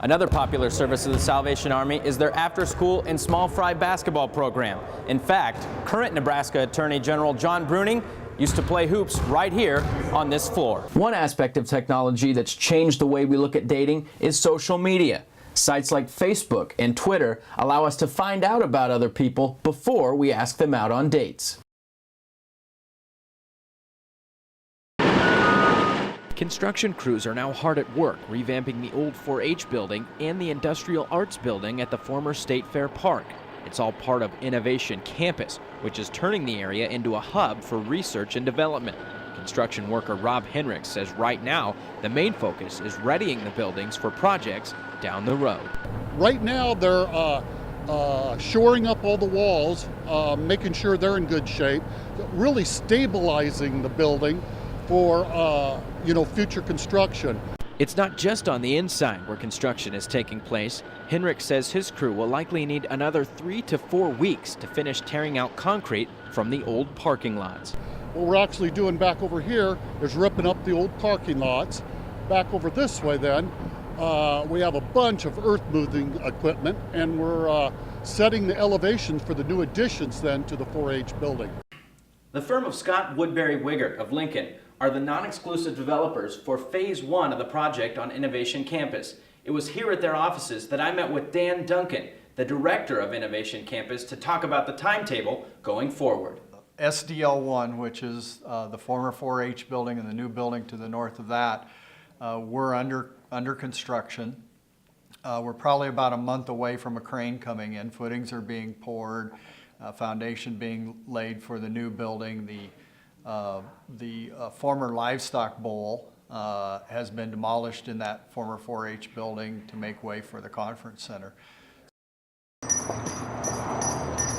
Another popular service of the Salvation Army is their after-school and small fry basketball program. In fact, current Nebraska Attorney General John Bruning used to play hoops right here on this floor. One aspect of technology that's changed the way we look at dating is social media. Sites like Facebook and Twitter allow us to find out about other people before we ask them out on dates. Construction crews are now hard at work revamping the old 4-H building and the Industrial Arts building at the former State Fair Park. It's all part of Innovation Campus, which is turning the area into a hub for research and development. Construction worker Rob Henricks says right now the main focus is readying the buildings for projects down the road. Right now they're shoring up all the walls, making sure they're in good shape, really stabilizing the building for future construction. It's not just on the inside where construction is taking place. Henrik says his crew will likely need another 3 to 4 weeks to finish tearing out concrete from the old parking lots. What we're actually doing back over here is ripping up the old parking lots. Back over this way then, we have a bunch of earth moving equipment, and we're setting the elevations for the new additions then to the 4-H building. The firm of Scott Woodbury Wiggert of Lincoln are the non-exclusive developers for Phase 1 of the project on Innovation Campus. It was here at their offices that I met with Dan Duncan, the director of Innovation Campus, to talk about the timetable going forward. SDL1, which is the former 4-H building and the new building to the north of that, we're under construction. We're probably about a month away from a crane coming in. Footings are being poured, foundation being laid for the new building. The former livestock bowl has been demolished in that former 4-H building to make way for the conference center.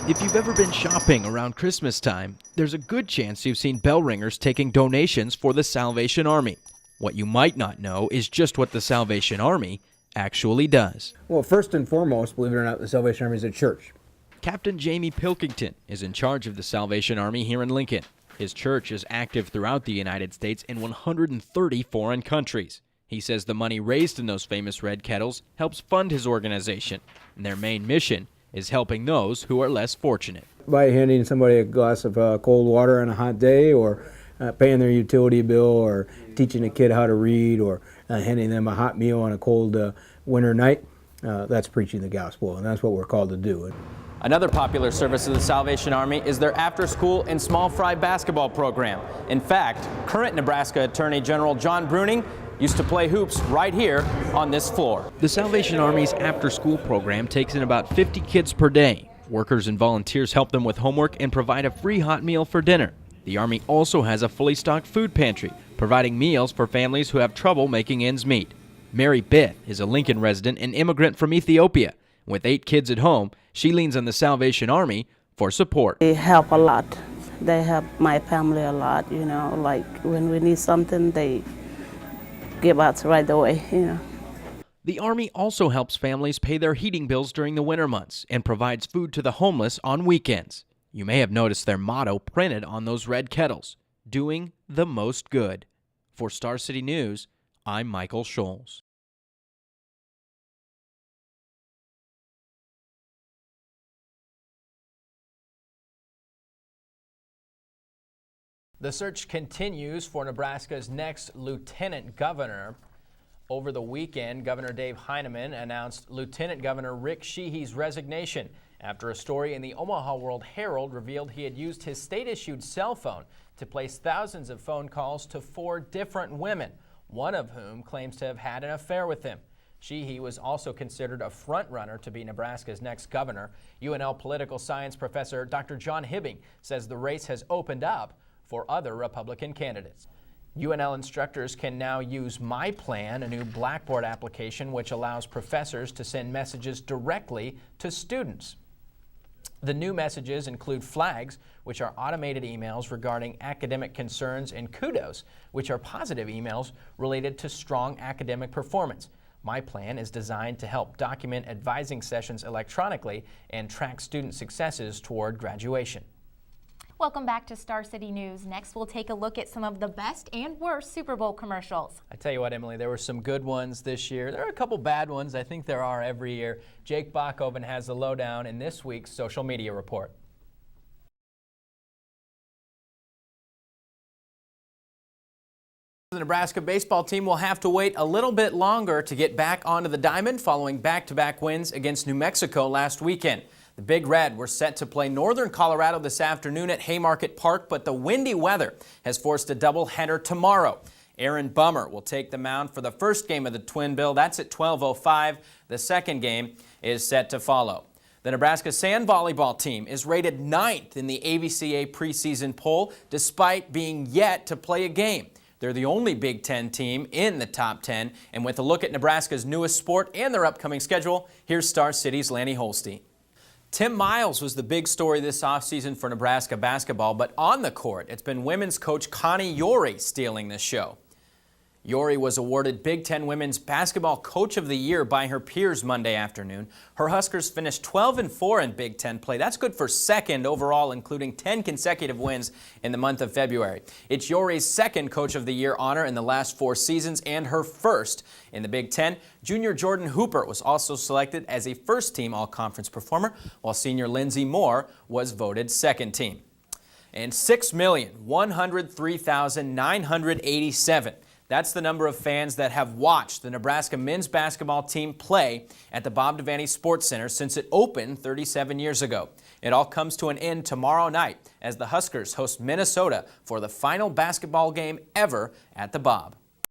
If you've ever been shopping around Christmas time, there's a good chance you've seen bell ringers taking donations for the Salvation Army. What you might not know is just what the Salvation Army actually does. Well, first and foremost, believe it or not, the Salvation Army is a church. Captain Jamie Pilkington is in charge of the Salvation Army here in Lincoln. His church is active throughout the United States in 130 foreign countries. He says the money raised in those famous red kettles helps fund his organization, and their main mission is helping those who are less fortunate. By handing somebody a glass of cold water on a hot day, or paying their utility bill, or teaching a kid how to read, or handing them a hot meal on a cold winter night, that's preaching the gospel, and that's what we're called to do. Another popular service of the Salvation Army is their after-school and small fry basketball program. In fact, current Nebraska Attorney General John Bruning used to play hoops right here on this floor. The Salvation Army's after-school program takes in about 50 kids per day. Workers and volunteers help them with homework and provide a free hot meal for dinner. The Army also has a fully stocked food pantry, providing meals for families who have trouble making ends meet. Mary Bith is a Lincoln resident and immigrant from Ethiopia. With 8 kids at home, she leans on the Salvation Army for support. They help a lot. They help my family a lot, like when we need something, they give us right away, The Army also helps families pay their heating bills during the winter months and provides food to the homeless on weekends. You may have noticed their motto printed on those red kettles, doing the most good. For Star City News, I'm Michael Sholes. The search continues for Nebraska's next lieutenant governor. Over the weekend, Governor Dave Heineman announced Lieutenant Governor Rick Sheehy's resignation after a story in the Omaha World Herald revealed he had used his state-issued cell phone to place thousands of phone calls to 4 different women, one of whom claims to have had an affair with him. Sheehy was also considered a front-runner to be Nebraska's next governor. UNL political science professor Dr. John Hibbing says the race has opened up for other Republican candidates. UNL instructors can now use My Plan, a new Blackboard application which allows professors to send messages directly to students. The new messages include Flags, which are automated emails regarding academic concerns, and Kudos, which are positive emails related to strong academic performance. My Plan is designed to help document advising sessions electronically and track student successes toward graduation. Welcome back to Star City News. Next, we'll take a look at some of the best and worst Super Bowl commercials. I tell you what, Emily, there were some good ones this year. There are a couple bad ones. I think there are every year. Jake Bachhoven has the lowdown in this week's social media report. The Nebraska baseball team will have to wait a little bit longer to get back onto the diamond following back-to-back wins against New Mexico last weekend. The Big Red were set to play Northern Colorado this afternoon at Haymarket Park, but the windy weather has forced a doubleheader tomorrow. Aaron Bummer will take the mound for the first game of the Twin Bill. That's at 12:05. The second game is set to follow. The Nebraska sand volleyball team is rated 9th in the AVCA preseason poll despite being yet to play a game. They're the only Big Ten team in the top 10. And with a look at Nebraska's newest sport and their upcoming schedule, here's Star City's Lanny Holstein. Tim Miles was the big story this offseason for Nebraska basketball, but on the court, it's been women's coach Connie Yori stealing the show. Yori was awarded Big Ten Women's Basketball Coach of the Year by her peers Monday afternoon. Her Huskers finished 12-4 in Big Ten play. That's good for second overall, including 10 consecutive wins in the month of February. It's Yori's second Coach of the Year honor in the last 4 seasons and her first in the Big Ten. Junior Jordan Hooper was also selected as a first-team all-conference performer, while senior Lindsey Moore was voted second team. And 6,103,987. That's the number of fans that have watched the Nebraska men's basketball team play at the Bob Devaney Sports Center since it opened 37 years ago. It all comes to an end tomorrow night as the Huskers host Minnesota for the final basketball game ever at the Bob.